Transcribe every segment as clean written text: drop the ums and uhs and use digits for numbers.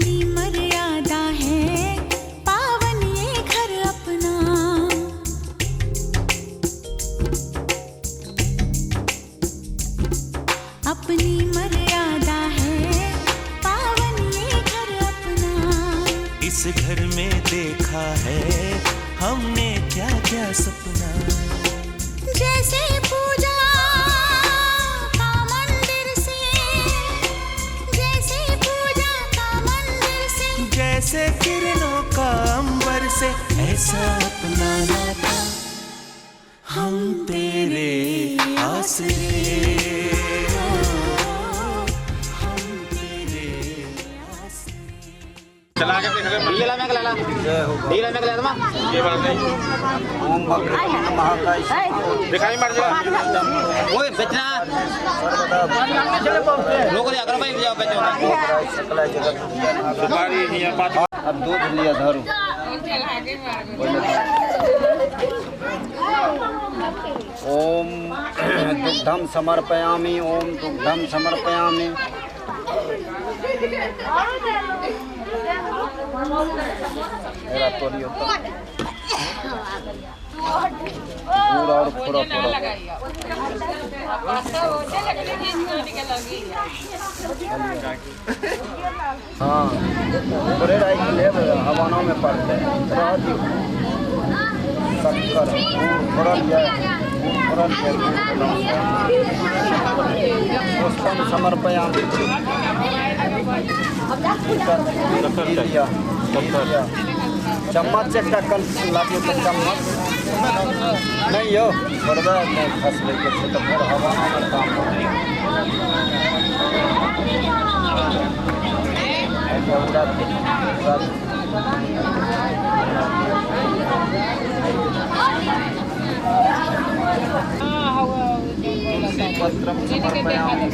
अपनी मर्यादा है पावन ये घर अपना। अपनी मर्यादा है पावन ये घर अपना। इस घर में देखा है हमने क्या क्या सपना। जैसे पूजा का मंदिर से, जैसे पूजा का मंदिर से, जैसे किरणों का अंबर से, ऐसा अपना नाता हम तेरे आसरे। चला के देख रहे ये ला मैं ला ये ला मैं ला दमा ये वाला नहीं ओम भगवान महाकाय दिखाई मार जा ओए बचना लोग ले अगर भाई जाओ बचना सकला जगत सुपारी ये बात अब दूध लिया धरो ओम दुग्धम समर्पयामि ओम दुग्धम समर्पयामि। मेरा तोड़ी होता पूरा और पूरा हाँ पूरे राई के ले हवानों में पड़ते हैं शक्कर पुष्पम समर्पयामि। चम्मच एक कल लागे तो चम्मच नहीं हो बड़ा नहीं फंस लेके तो फिर हवा में काम पत्रम समर्पयामि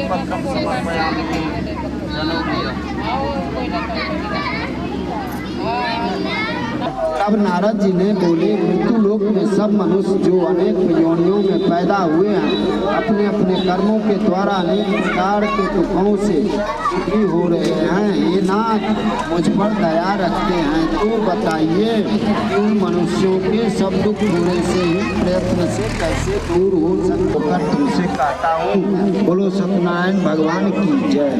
पत्रम समर्पयामि। तब नारद जी ने बोले, मृत्यु लोक में सब मनुष्य जो अनेक योनियों में पैदा हुए हैं अपने अपने कर्मों के द्वारा अनेक प्रकार के दुखों से दुखी हो रहे हैं। ये नाथ मुझ पर दया रखते हैं तो बताइए उन मनुष्यों के सब दुख थोड़े से ही प्रयत्न से कैसे दूर हो सककर तुमसे कहता हूँ। बोलो सत्यनारायण भगवान की जय।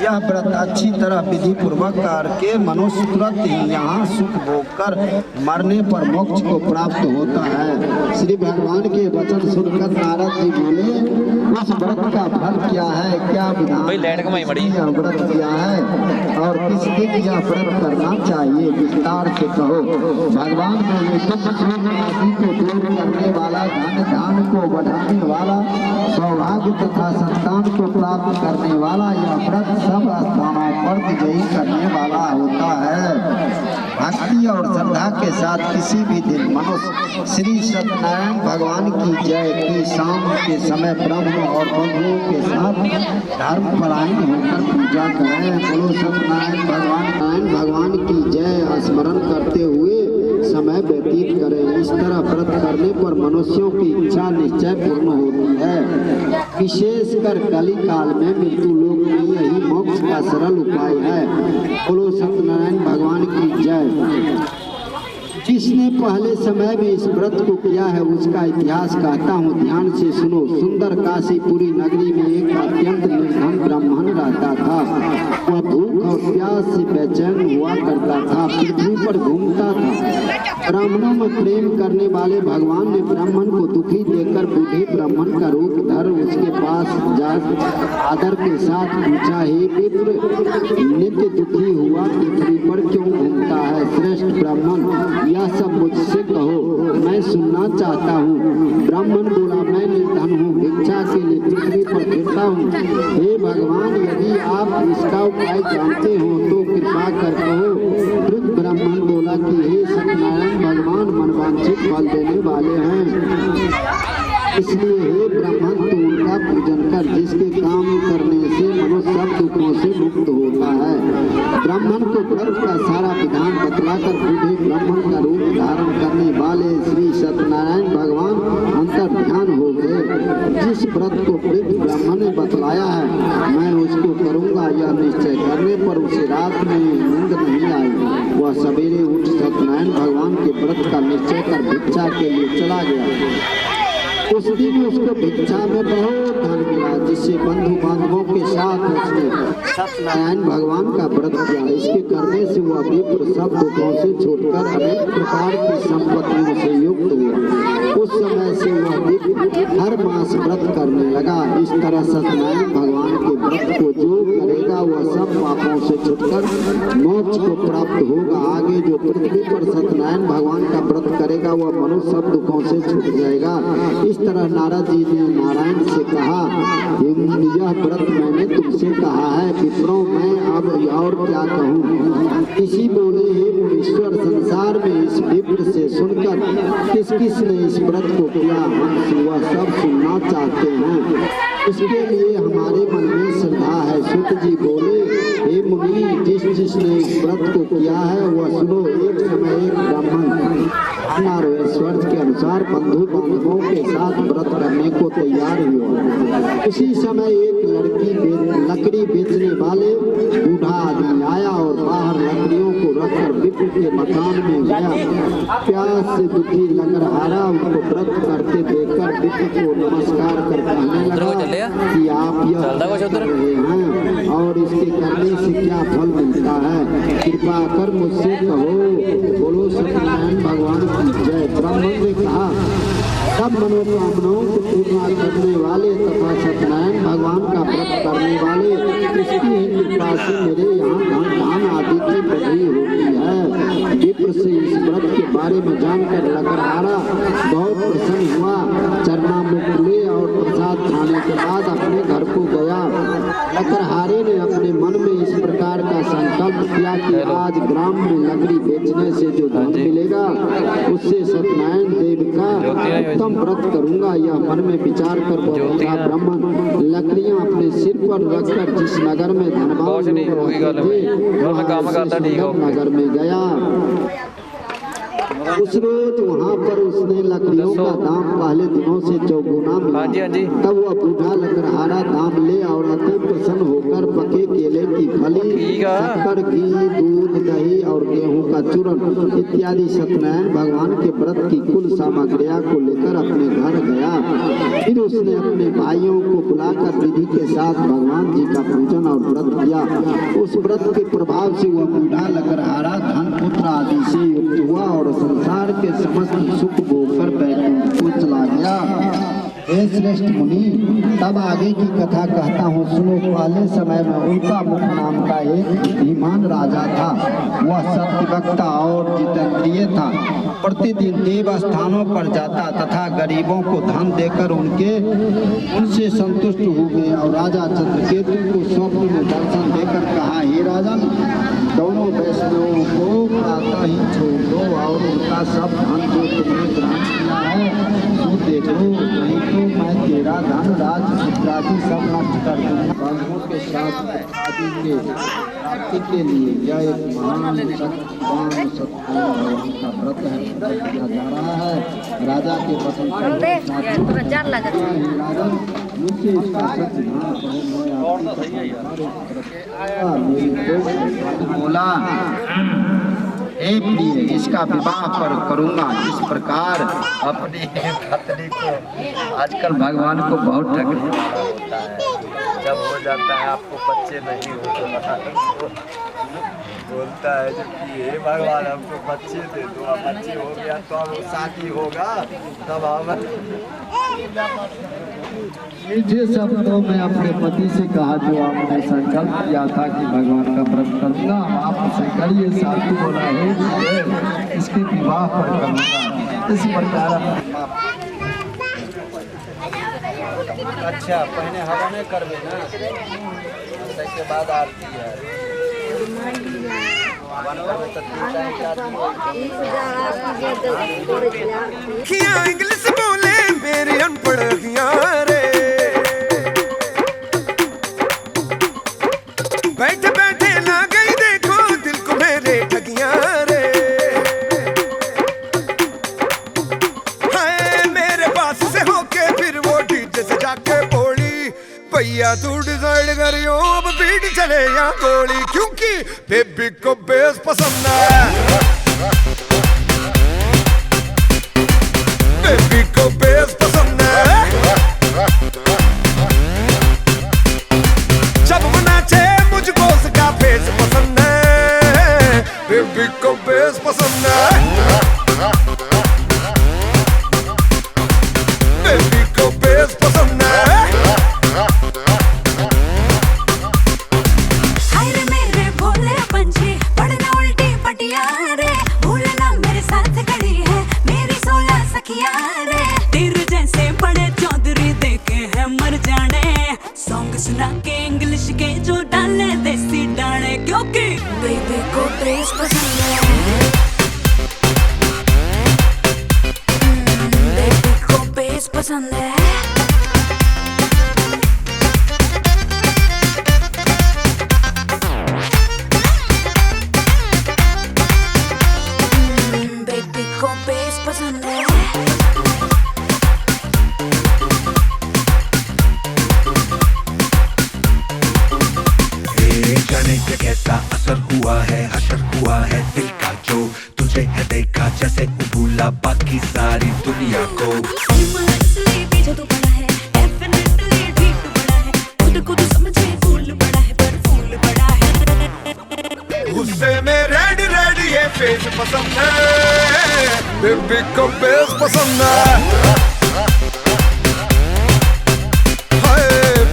यह व्रत अच्छी तरह विधि पूर्वक करके मनुष्य तुरंत ही यहाँ सुख भोग कर मरने पर मोक्ष को प्राप्त होता है। श्री भगवान के वचन सुनकर नारद जी बोले, उस व्रत का फल क्या है, क्या विधान यह व्रत किया है और किस दिन यह व्रत करना चाहिए, विस्तार से कहो। भगवान बोले, दुख आदि को दूर करने वाला, धन धान को बढ़ाने वाला, सौभाग्य तथा संतान को प्राप्त करने वाला यह व्रत सब स्थानों पर विजयी करने वाला होता है। भक्ति और श्रद्धा के साथ किसी भी दिन मनुष्य श्री सत्यनारायण भगवान की जय की शाम के समय ब्रह्म और बंधुओं के साथ धर्म परायण होकर पूजा करें। बोलो सत्यनारायण भगवान की जय स्मरण करते हुए समय व्यतीत करें। इस तरह व्रत करने पर मनुष्यों की इच्छा निश्चय पूर्ण होती है। विशेषकर कली काल में मृत्यु लोक में यही मोक्ष का सरल उपाय है। बोलो सत्यनारायण भगवान की जय। जिसने पहले समय में इस व्रत को किया है उसका इतिहास कहता हूँ, ध्यान से सुनो। सुंदर काशीपुरी नगरी में एक अत्यंत निर्धन ब्राह्मण रहता था। वह भूख और प्यास से बेचैन हुआ करता था, पृथ्वी पर घूमता था। ब्राह्मणों में प्रेम करने वाले भगवान ने ब्राह्मण को दुखी देखकर बूढ़े ब्राह्मण का रूप धर उसके पास जा आदर के साथ पूछा, हे मित्र, नित्य दुखी हुआ पृथ्वी पर क्यों घूमता है? श्रेष्ठ ब्राह्मण, यह सब मुझसे कहो, मैं सुनना चाहता हूँ। ब्राह्मण बोला, मैं निर्धन हूँ, भिक्षा के लिए पृथ्वी पर फिरता हूँ। हे भगवान, यदि आप इसका उपाय जानते हो तो कृपा कर कहो। वृद्ध ब्राह्मण बोला कि हे सत्यनारायण भगवान मनवांछित फल देने वाले हैं, इसलिए हे ब्राह्मण तू उनका पूजन कर, जिसके काम करने से मनुष्य सब दुखों से मुक्त होता है। ब्राह्मण को व्रत का सारा विधान बतलाकर बूढ़े ब्राह्मण का रूप धारण करने वाले श्री सत्यनारायण भगवान अंतर ध्यान हो गए। जिस व्रत को वृद्ध ब्राह्मण ने बतलाया है मैं उसको करूँगा, यह निश्चय करने पर उसे रात में नींद नहीं आई। वह सवेरे उठ सत्यनारायण भगवान के व्रत का निश्चय कर भिक्षा के लिए चला गया। उस दिन उसको भिक्षा में बहुत धन मिला, जिससे बंधु बांधवों के साथ उसने सत्यनारायण भगवान का व्रत किया। इसके करने से वह विप्र सब दुखों से छूटकर अनेक प्रकार की संपत्तियों से युक्त हुआ। उस समय से वह विप्र हर मास व्रत करने लगा। इस तरह सत्यनारायण भगवान के व्रत को जो करेगा वह सब पापों से छूटकर मोक्ष को प्राप्त होगा। आगे जो पृथ्वी पर सत्यनारायण भगवान का व्रत करेगा वह मनुष्य सब दुखों से छूट जाएगा। इस तरह नारद जी ने नारायण से कहा, यह व्रत मैंने तुमसे कहा है, विप्रों मैं अब और क्या कहूँ। इसी बोले, हे मुनीश्वर, संसार में इस विप्र से सुनकर किस किस ने इस व्रत को किया, हम वह सब सुनना चाहते हैं। इसके लिए हमारे मन में श्रद्धा है। सुत जी बोले, हे मुनि, जिस जिसने इस व्रत को किया है वह सुनो। एक समय एक ब्राह्मण ऐश्वर्य के अनुसार बंधु बांधवों के साथ व्रत करने को तैयार हुआ। उसी समय एक लकड़ी बेचने वाले बूढ़ा आदमी आया और बाहर लकड़ियों को रखकर विप्र के मकान में गया। प्यास से दुखी लकड़हारा उनको व्रत करते देखकर विप्र को नमस्कार कर कहने लगा कि आप यह कर रहे हैं और इसके करने से क्या फल मिलता है, कृपा कर मुझसे कहो। बोलो सत्यनारायण भगवान की जय। ब्राह्मण ने कहा, सब मनोकामनाओं को पूर्ण करने वाले तथा सत्यनारायण भगवान का व्रत करने वाले, इसकी ही कृपा से मेरे यहाँ धान आदि की वृद्धि होती है। विप्र से इस व्रत के बारे में जानकर लकड़हारा बहुत प्रसन्न हुआ। चरणामृत ले और प्रसाद खाने के बाद अपने घर को गया। लकड़हारे ने अपने मन में इस प्रकार का संकल्प किया कि आज ग्राम में लकड़ी बेचने से जो धन मिलेगा उससे सत्यनारायण देव का उत्तम व्रत करूंगा। यह मन में विचार कर ब्राह्मण लकड़ियां अपने सिर पर रखकर जिस नगर में धनवान नगर में गया। उस रोज वहाँ पर उसने लकड़ियों का दाम पहले दिनों से चौगुना मिला। तब वह बूढ़ा लकड़हारा दाम ले और अति प्रसन्न होकर पके केले की फली, शक्कर, घी, दूध, दही और गेहूं का चूर्ण इत्यादि सत्यनारायण भगवान के व्रत की कुल सामग्रियां को लेकर अपने घर गया। फिर उसने अपने भाइयों को बुलाकर विधि के साथ भगवान जी का पूजन और व्रत किया। उस व्रत के प्रभाव से वह बूढ़ा लकड़हारा धन पुत्र आदि से युक्त हुआ और संसार के समस्त सुख भोगकर बैकुंठ को चला गया। हे श्रेष्ठ मुनि, तब आगे की कथा कहता हूँ, सुनो। पहले समय में उल्का मुख नाम का एक धीमान राजा था। वह सत्यवक्ता और जितेंद्रिय था। प्रतिदिन देव स्थानों पर जाता तथा गरीबों को धन देकर उनसे संतुष्ट हो गए। और राजा चंद्रकेतु को स्वप्न में दर्शन देकर कहा, हे राजन, दोनों वैष्णवों को प्रातः ही छोड़ दो और उनका सब धन जो तुमने ग्रहण किया है वो दे दो, नहीं तो मैं तेरा धन राज पुत्रादि सब नष्ट कर दूंगा। बांधवों के साथ आदि के प्राप्ति के लिए यह एक महान सत्यनारायण भगवान का व्रत है, किया जा रहा है। राजा के वचन मुझसे इसका सत्य बोला, हे प्रिय, इसका विवाह पर करूंगा। इस प्रकार अपनी पत्नी को आजकल भगवान को बहुत ठगने वाला होता है। जब हो जाता है आपको बच्चे नहीं होते बोलता है जब कि हे भगवान हमको बच्चे दे दो। अब बच्चे हो गया तो अब शादी होगा तब हम मीठे शब्दों में अपने पति से कहा, जो आपने संकल्प किया था कि भगवान का व्रत करूंगा, आप उसे करिए। शादी बोला है इसके विवाह पर करूंगा। इस प्रकार अच्छा पहले हवा करवे ना, उसके बाद आरती है। इंग्लिश बोले मेरे अनपढ़ रे, बैठे बैठे ना गई देखो दिल को मेरे ठगियां रे। हाय मेरे पास से होके फिर वो डीजे से जाके बोली, भैया तू डिसाइड करियो अब बीट चल चले या गोली, क्योंकि बेबी को बेस पसंद है, बेबी को बेस पसंद है। जब वो नाचे मुझको उसका फेस पसंद है, बेबी को बेस पसंद है, बेबी को बेस पसंद है। हाय रे मेरे भोले पंछी, पढ़ना उल्टी पटिया रे, भूलना मेरे साथ खड़ी है मेरी 16 सखिया रे। तेरे जैसे बड़े चौधरी देखे हैं मर जाने, सॉन्ग सुना के इंग्लिश के जो डाले देसी डाले, क्योंकि बेबी को बेस पसंद है, बेबी को बेस पसंद है। बेबी को बेस पसंद है। जाने के कैसा असर हुआ है, हशर हुआ है दिल का, जो तुझे है देखा जैसे भूला बाकी सारी दुनिया को। पीछे तो बड़ा है, डेफिनेटली ठीक बड़ा है, खुद को तो समझे फूल बड़ा है, पर फूल बड़ा है। गुस्से में रेड रेड ये फेस पसंद है, बेबी को बेस पसंद है, हाय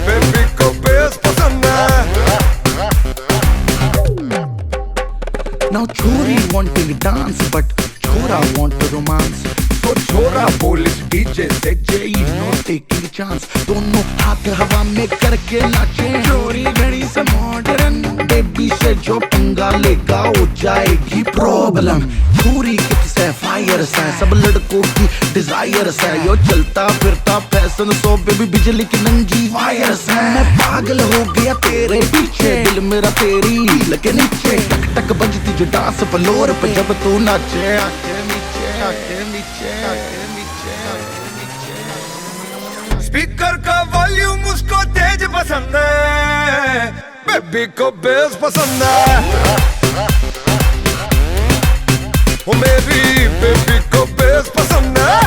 बेबी को बेस पसंद है। Now chori wanting dance but chora want romance, so chora बोले डीजे से जेई नो टेकिंग चांस, दोनों हाथ हवा में करके नाचे, चोरी घड़ी से मॉडर्न, बेबी से जो पंगा लेगा हो जाएगी प्रॉब्लम। चोरी किससे फायर से, सब लड़कों की डिजायर से, यो चलता फिरता फैशन सो बेबी बिजली की नंगी वायर से। मैं पागल हो गया तेरे पीछे, दिल मेरा तेरी हील के नीचे, टक टक बजती जो डांस फ्लोर पे जब तू नाचे, आके नीचे आके नीचे आके नीचे आके नीचे। स्पीकर का वॉल्यूम उसको तेज पसंद है, बेबी को बेस पसंद है, ओ मेरी बेबी को बेस पसंद है।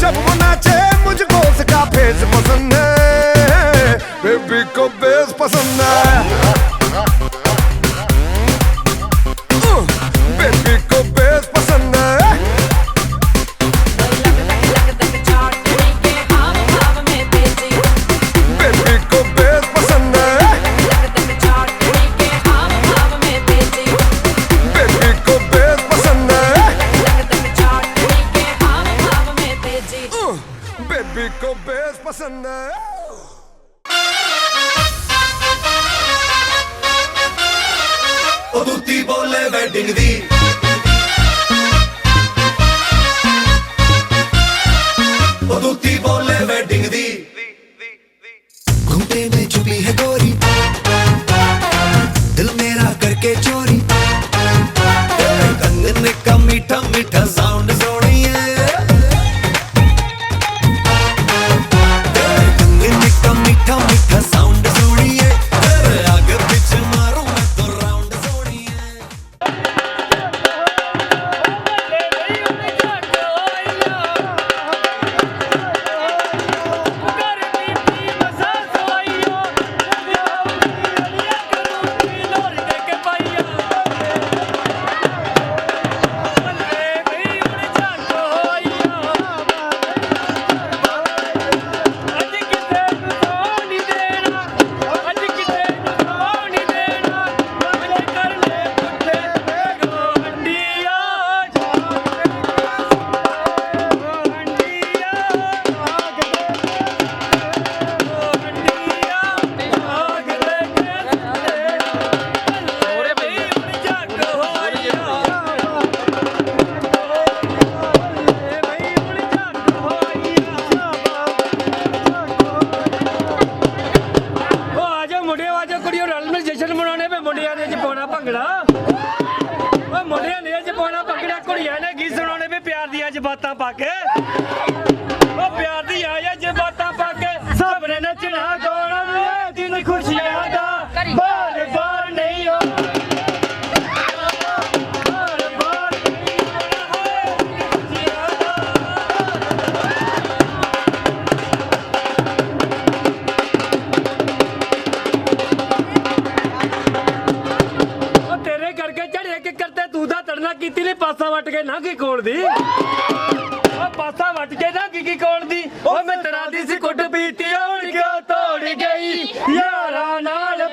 जब वो नाचे मुझको उसका फेस पसंद है, बेबी को बेस पसंद है, बेबी को बेस पसंद है। बेबी को बेस पसंद है, बेबी को बेस पसंद है, बेबी को बेस पसंद है। ओ दूती बोले वेडिंग दी, ओ दूती बोले वेडिंग दी, घूमते में छुपी है गोरी, दिल मेरा करके चोरी, कंगन का मीठा मीठा साउंड सोनी है, कंगन का मीठा मीठा साउंड सोनी है, आगे पीछे मारूं मैं तो राउंड सोनी है। बातां पाके प्यार दी आया जे बातां पाके सबने नचना ਗਾਉਣਾ ਵੇ ਦਿਨ ਖੁਸ਼ੀਆਂ ਦਾ ਬਾਰ ਬਾਰ ਨਹੀਂ ਹੋ ਕੀਤੀ ਨੀ ਪਾਸਾ ਵੱਟ ਕੇ ਨਾ ਕੀ ਕੋਲ ਦੀ ਉਹ ਪਾਸਾ ਵੱਟ ਕੇ ਨਾ ਕੀ ਕੋਲ ਦੀ ਉਹ ਮੈਂ ਤਰਾ ਦੀ ਸੀ ਕੁੱਟ ਪੀਤੀ ਹੋਣ ਕਿਉਂ ਤੋੜ ਗਈ ਯਾਰਾਂ ਨਾਲ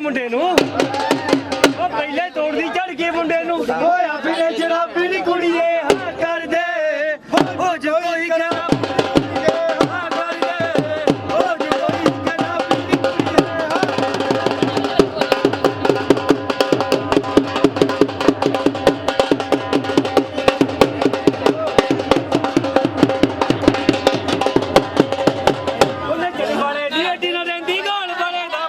ਮੁੰਡੇ ਨੂੰ ਉਹ ਪਹਿਲੇ ਤੋੜਦੀ ਚੜ ਕੇ ਮੁੰਡੇ ਨੂੰ ਹੋਇਆ ਫਿਰੇ ਸ਼ਰਾਬੀ ਨੀ ਕੁੜੀਏ ਹਾਂ ਕਰ ਦੇ ਹੋ ਜੋ ਕੋਈ ਸ਼ਰਾਬੀ ਹਾਂ ਕਰ ਦੇ ਹੋ ਜੋ ਕੋਈ ਸ਼ਰਾਬੀ ਨੀ ਕੁੜੀਏ ਉਹਨੇ ਚਲ ਵਾਲੇ ਦੀ ਅੱਡੀ ਨਾ ਰਹਿੰਦੀ ਗਾਲ ਵਾਲੇ ਦਾ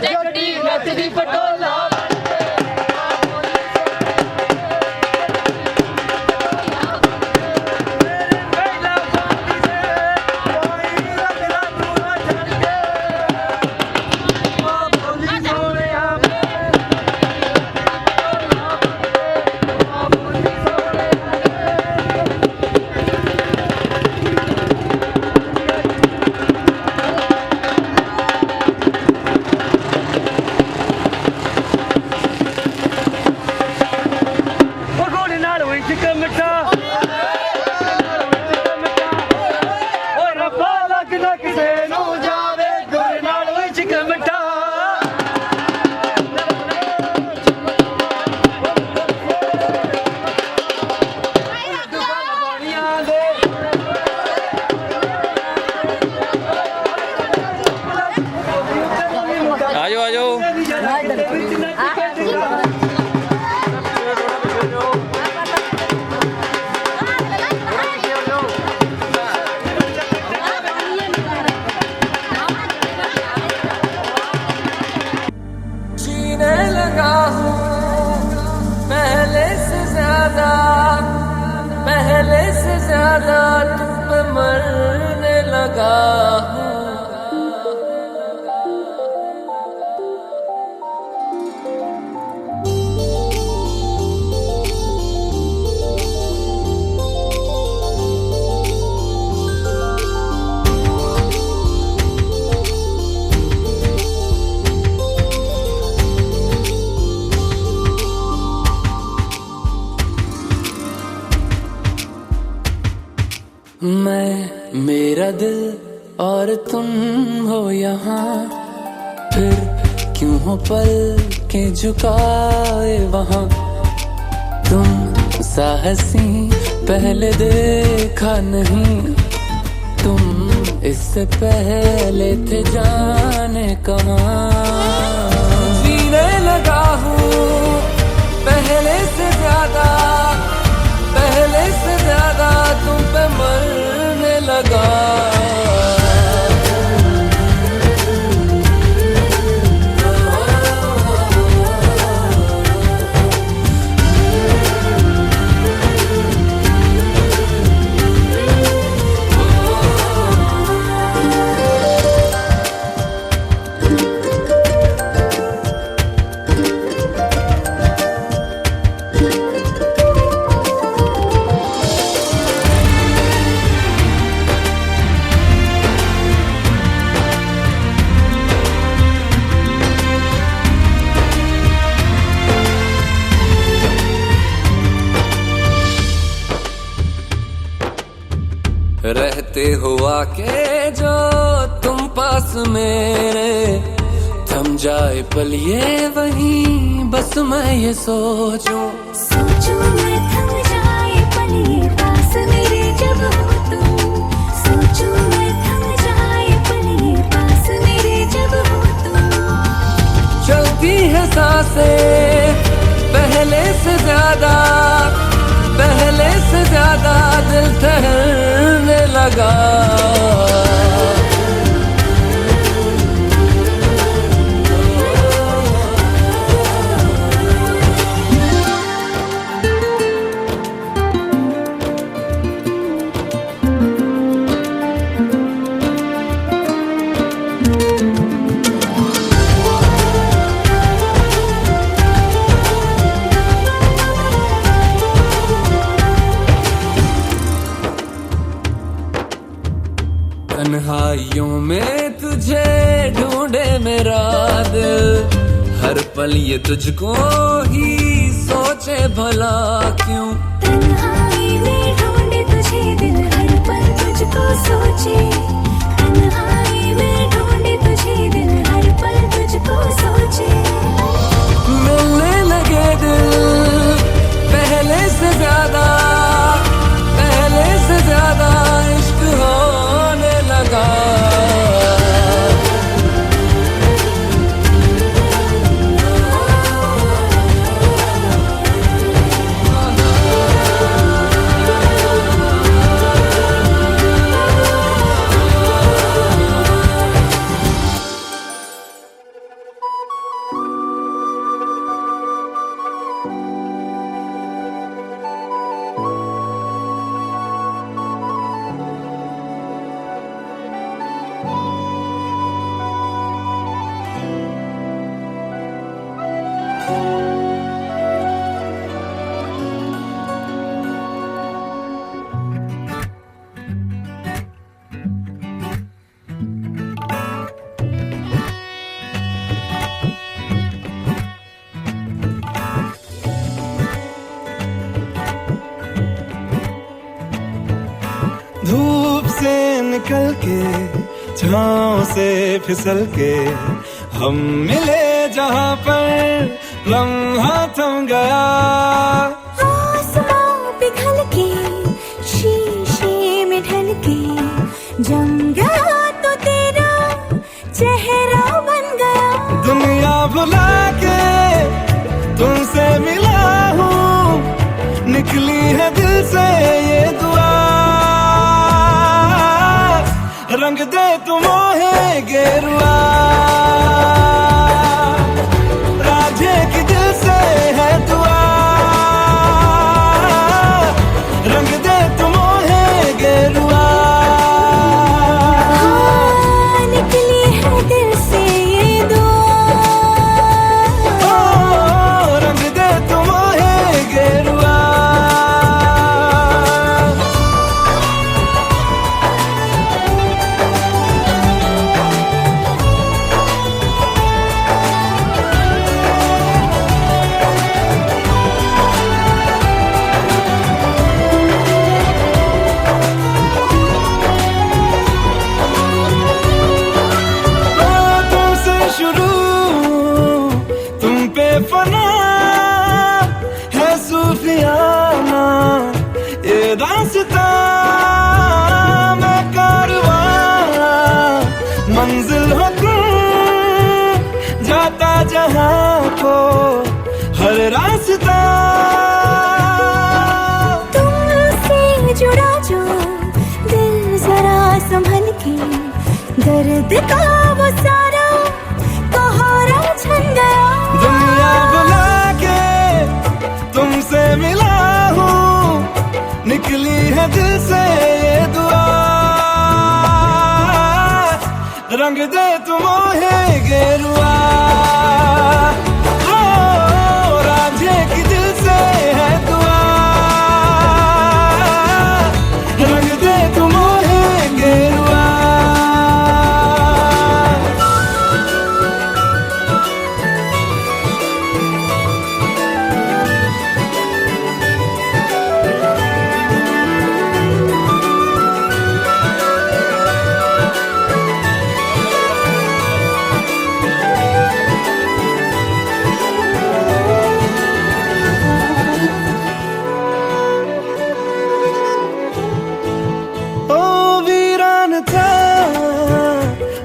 जगड़ी नचदी पटोला मैं मेरा दिल और तुम हो यहाँ, फिर क्यों हो पल के झुकाए वहाँ। तुम साहसी पहले देखा नहीं, तुम इससे पहले थे जाने कहाँ। जीने लगा हूँ पहले से ज्यादा, पहले से ज्यादा तुम पे मरने लगा। रहते हुआ के जो तुम पास मेरे, थम जाए पल ये वहीं बस मैं ये सोचूं। सोचूं मैं थम जाए पल ये पास मेरे जब हो तुम। सोचूं मैं थम जाए पल ये पास मेरे जब हो तुम। चलती है सांसें पहले से ज्यादा, पहले से ज्यादा दिल ठहरने लगा। तन्हाइयों में तुझे ढूंढे मेरा दिल, हर पल ये तुझको ही सोचे भला क्यों। तन्हाई में ढूंढे तुझे दिल, हर पल तुझको सोचे। तन्हाई में ढूंढे तुझे दिल, हर पल तुझको सोचे। मिलने लगे दिल पहले से ज्यादा, पहले से ज्यादा इश्क होने लगा। से निकल के छाँव से फिसल के हम मिले जहाँ पर लम्हा थम गया। आसमां पिघल के शीशे में ढल के जम गया तो तेरा चेहरा बन गया। दुनिया भुला के तुमसे मिला हूँ, निकली है दिल से ये दुआ। रंग दे तुम मोहे गेरुआ, राधे की दिल से है दुआ। रंग दे तुम मोहे गेरुआ। हाँ, निकली है दिल से ये दुआ। ओ, रंग दे तुम मोहे गेरुआ। फना है सूफियाना ये दास्तां, मैं कारवां मंजिल हो तुम, जाता जहाँ को हर रास्ता। तुमसे जुड़ा जो दिल जरा संभल के, दर्द का वो सारा कहारा छन गया। दुनिया बुला के तुमसे मिला हूँ, निकली है दिल से ये दुआ। रंग दे तुम मोहे गेरुआ। ओ, राधे की दिल से है दुआ। रंग दे तुम मोहे गेरुआ।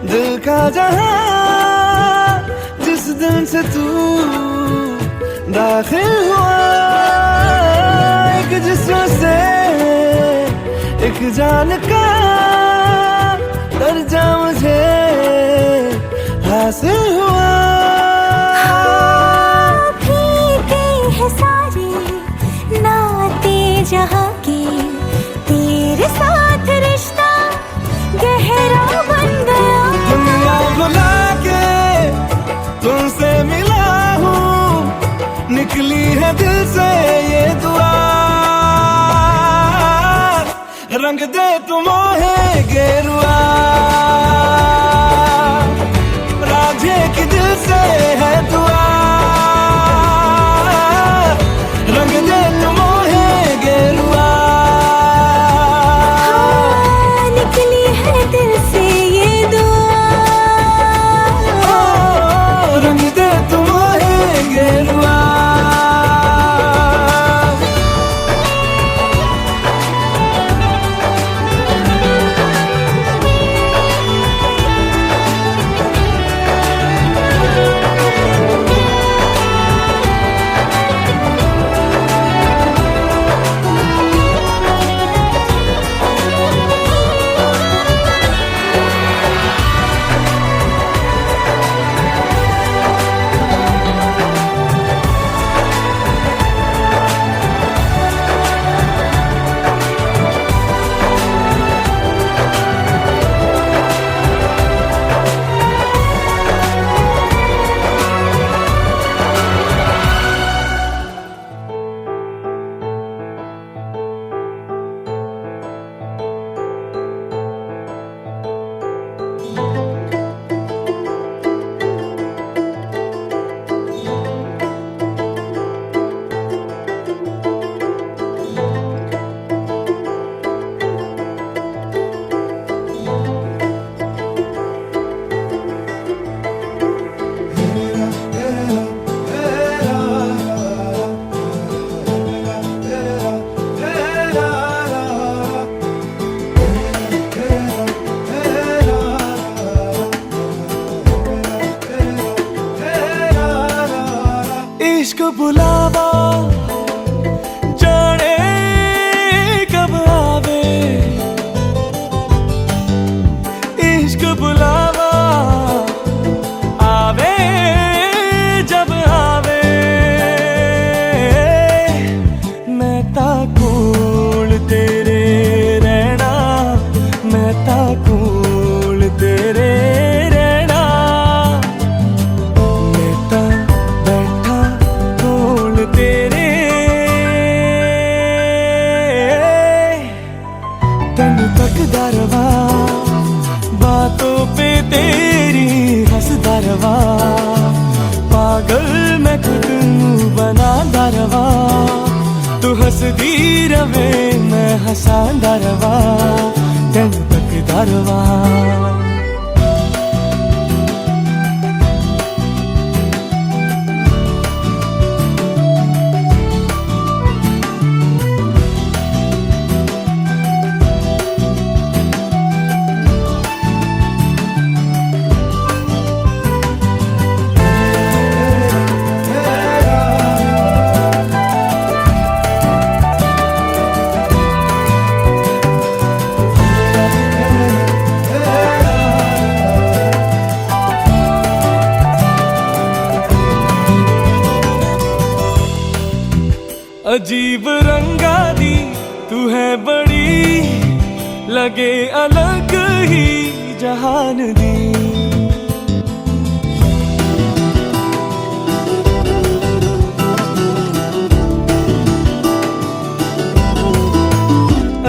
दिल का जहां जिस दिन से तू दाखिल हुआ, एक जिस्म से एक जान का दर्जा मुझे हासिल हुआ। फीके हैं सारे नाते जहाँ के, तेरे साथ रिश्ता गहरा बन गया। दुनिया बुला के तुमसे मिला हूँ, निकली है दिल से ये दुआ। रंग दे तुम मोहे गेरुआ। राधे की दिल से है दुआ। रंग दे तुम मोहे गेरुआ। हाँ, निकली है दिल से ये दुआ। ओ, रंग दे तुम मोहे गेरुआ। इश्क बुलावा जाने कब आवे, इश्क बुलावा आवे जब आवे। मैं ता कोल तेरे रहना, मैं ता कोल तेरे रहना, मैं ता बैठा कोल तेरे। तन तकदा रवा बातों पे तेरी हंसदा रवा, पागल मैं खुद नू बनादा रवा। तू हंसदी रवे मैं हंसांदा रवा, तन तकदा रवा। अजीब रंगा दी तू है बड़ी, लगे अलग ही जहान दी।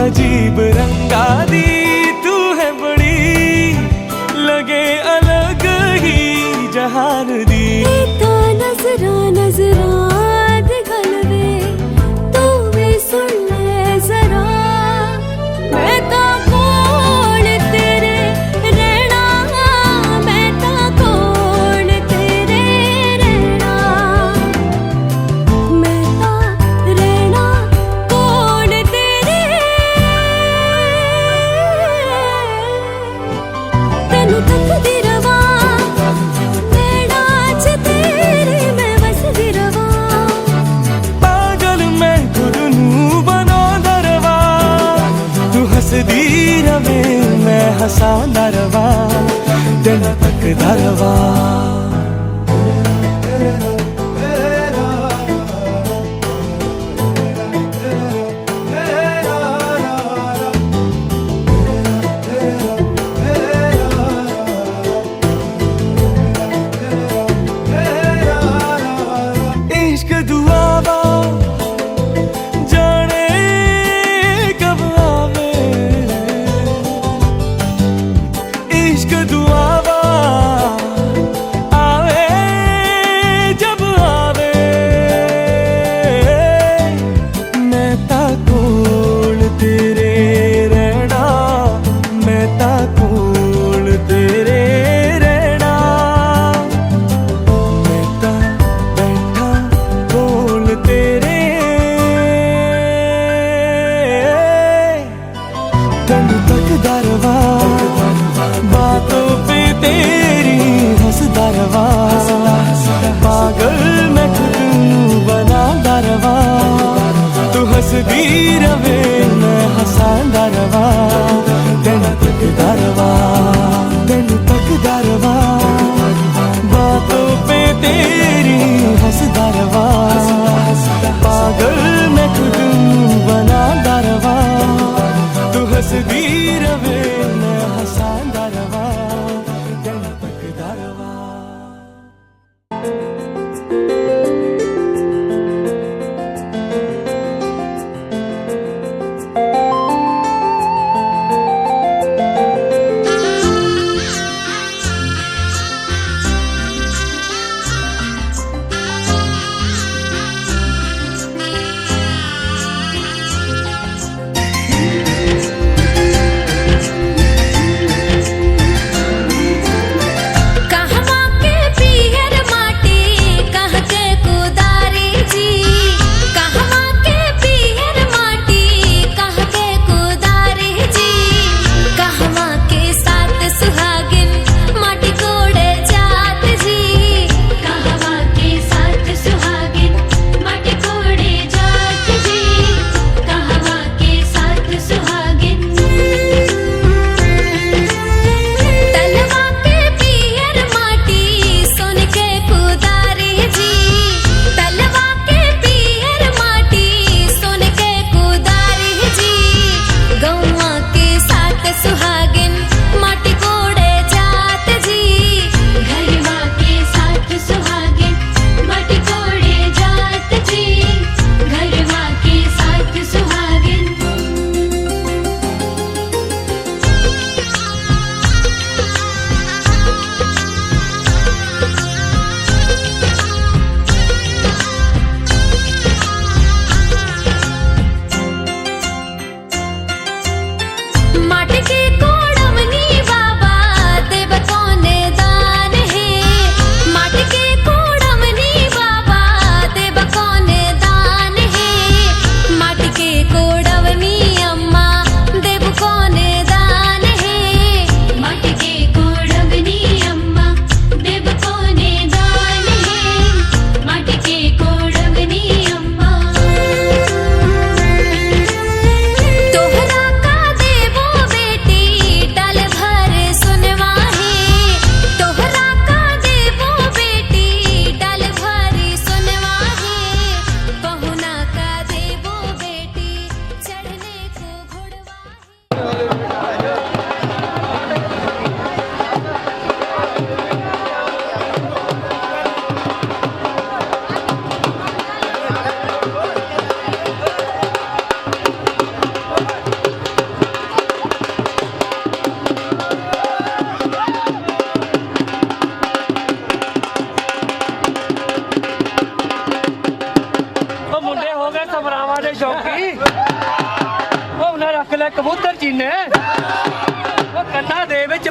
अजीब रंगा दी तू है बड़ी, लगे अलग ही जहान दी। तो नजरा नजरा दिखल वे, तू भी सुन ले जरा। मैं ता कोल तेरे रहना, मैं ता कोल तेरे रहना, मैं ता रहना कोल तेरे। तेनू तकदी रवा नैना च तेरे मैं वसदी रवा। पागल मैं खुद नू बनांदा रवा, तू हंसदी रवे मैं हंसांदा रवा, दिल तकदा रवा। इश्क दुआवा जाने कब आवे, इश्क दुआवा आवे जब आवे। मैं ता कोल तेरे रहना, मैं ता कोल तेरे रहना, मैं ता बैठा कोल तेरे। तन तकदा रवा बातों पे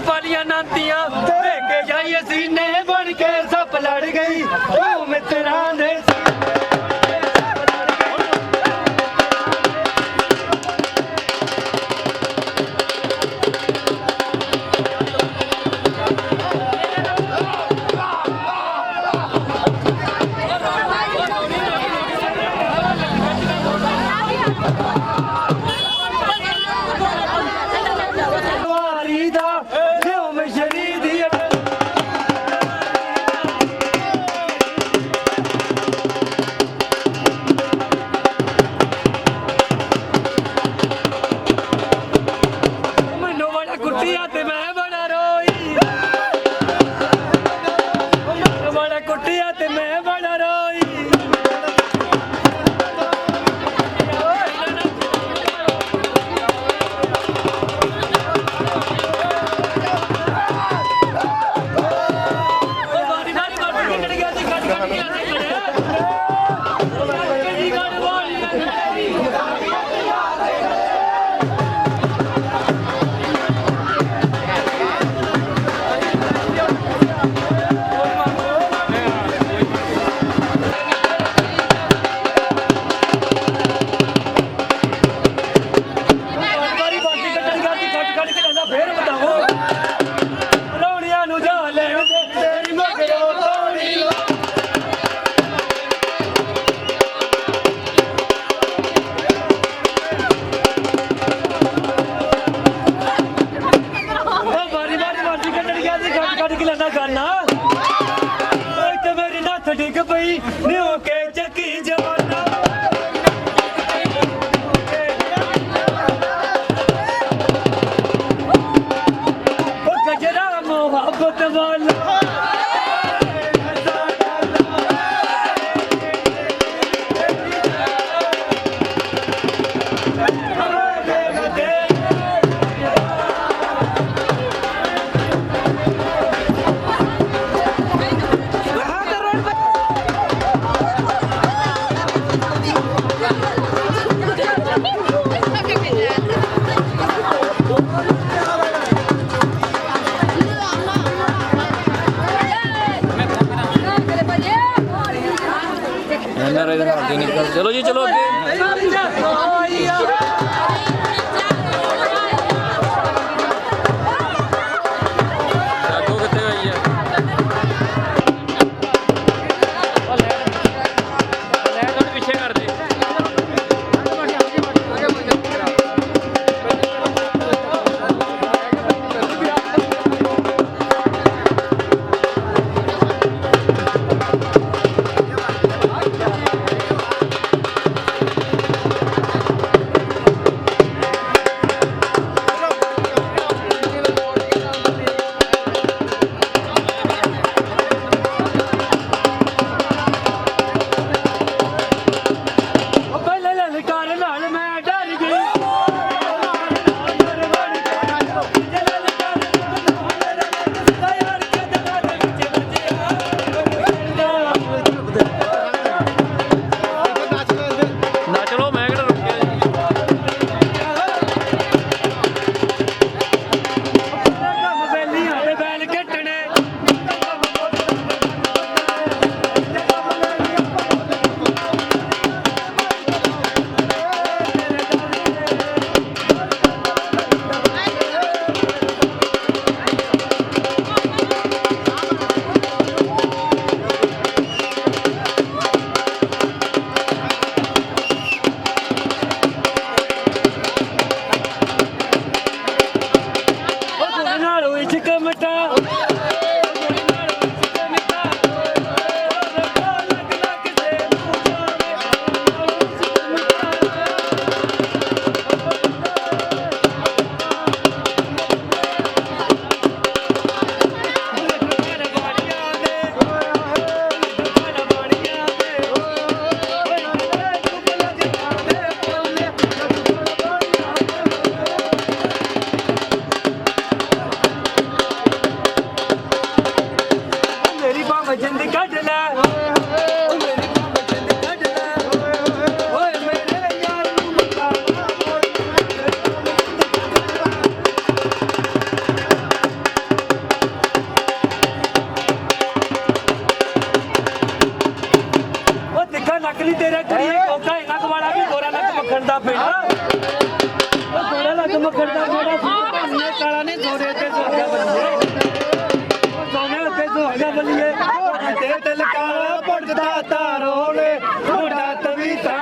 पालियां नातियां लेके जाइए सीने बन के सप लड़ गई तू मित्रा ने चलो जी चलो ਥੋੜਾ ਲੱਗ ਮਕੜਦਾ ਥੋੜਾ ਸੁਣਨੇ ਕਾਲਾ ਨੇ ਸੋਰੇ ਤੇ ਸੋਗਾ ਬੰਦੇ ਸੋਨੇ ਉੱਤੇ ਸੋਗਾ ਬੰਦੇ ਤੇ ਦਿਲ ਕਾਲਾ ਪੜਦਾ ਤਾਰੋ ਨੇ ਥੋੜਾ ਤਵੀਤਾ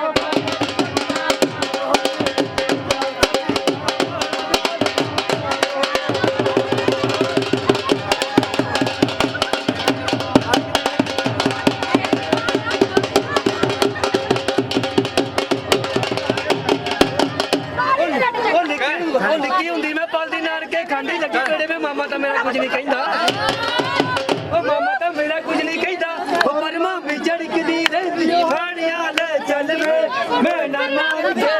ਨਿੱਕੀ ਹੁੰਦੀ ਮੈਂ ਪਲਦੀ ਨਾਨਕੇ ਖਾਂਡੀ ਲੱਗੀ ਕਿਹੜੇ ਮੈਂ ਮਾਮਾ ਤਾਂ ਮੇਰਾ ਕੁਝ ਨਹੀਂ ਕਹਿੰਦਾ ਉਹ ਮਾਮਾ ਤਾਂ ਮੇਰਾ ਕੁਝ ਨਹੀਂ ਕਹਿੰਦਾ ਉਹ ਪਰ ਮਾਮੀ ਝੜਕਦੀ ਰਹਿੰਦੀ ਫਾਣੀਆਂ ਲੈ ਚੱਲ ਮੈਂ ਨਾ ਮਾਰ ਜੇ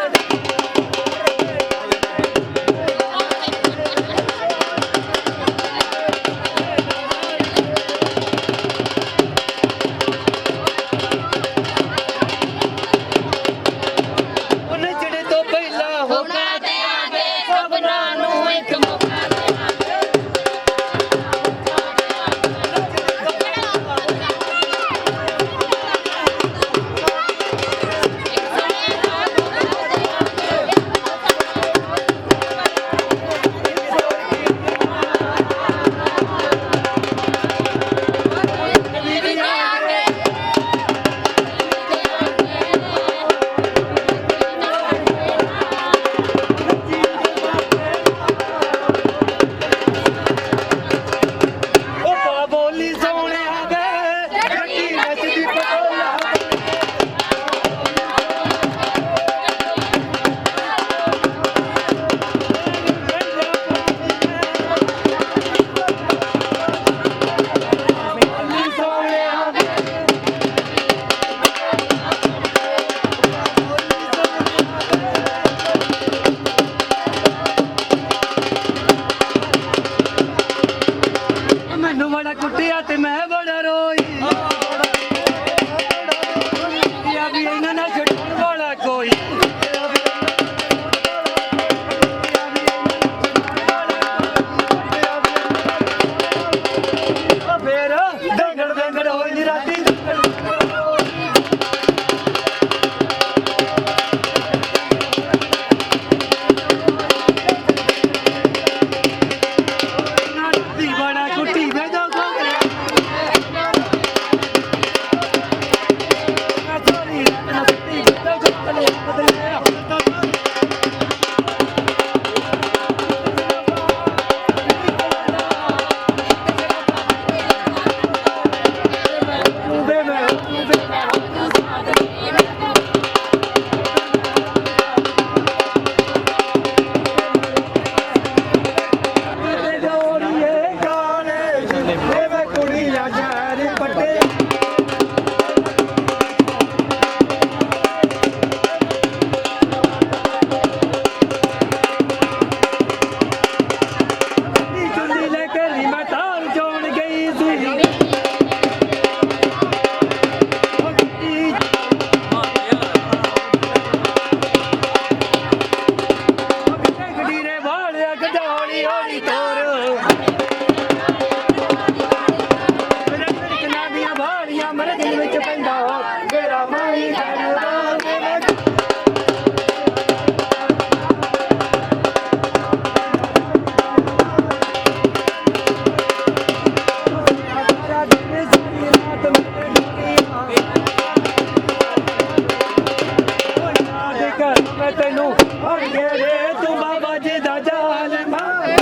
ਤੈਨੂੰ ਹਰ ਗੇਰੇ ਤੂੰ ਬਾਬਾ ਜੀ ਦਾ ਜਾਲ ਮਾਰ